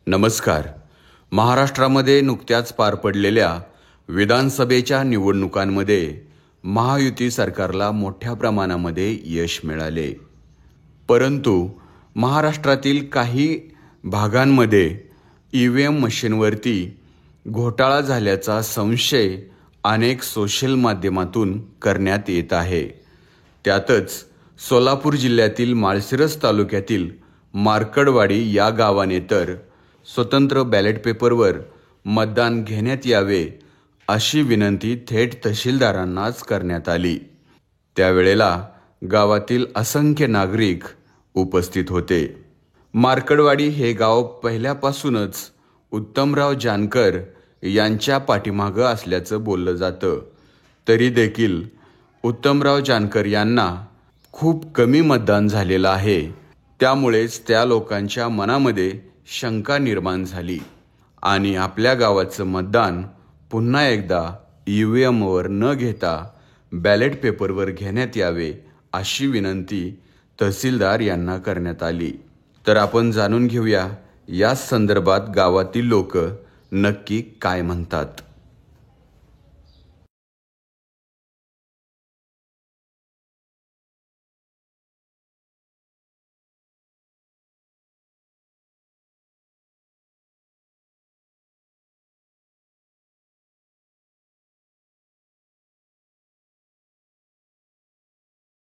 नमस्कार. महाराष्ट्रामध्ये नुकत्याच पार पडलेल्या विधानसभेच्या निवडणुकांमध्ये महायुती सरकारला मोठ्या प्रमाणामध्ये यश मिळाले. परंतु महाराष्ट्रातील काही भागांमध्ये EVM मशीनवरती घोटाळा झाल्याचा संशय अनेक सोशल माध्यमातून करण्यात येत आहे. त्यातच सोलापूर जिल्ह्यातील माळशिरस तालुक्यातील मार्कडवाडी या गावाने तर स्वतंत्र बॅलेट पेपरवर मतदान घेण्यात यावे अशी विनंती थेट तहसीलदारांनाच करण्यात आली. त्यावेळेला गावातील असंख्य नागरिक उपस्थित होते. मार्कडवाडी हे गाव पहिल्यापासूनच उत्तमराव जानकर यांच्या पाठीमागं असल्याचं बोललं जातं. तरी देखील उत्तमराव जानकर यांना खूप कमी मतदान झालेलं आहे. त्यामुळेच त्या लोकांच्या मनामध्ये शंका निर्माण झाली आणि आपल्या गावाचं मतदान पुन्हा एकदा EVMवर न घेता बॅलेट पेपरवर घेण्यात यावे अशी विनंती तहसीलदार यांना करण्यात आली. तर आपण जाणून घेऊया या संदर्भात गावातील लोक नक्की काय म्हणतात.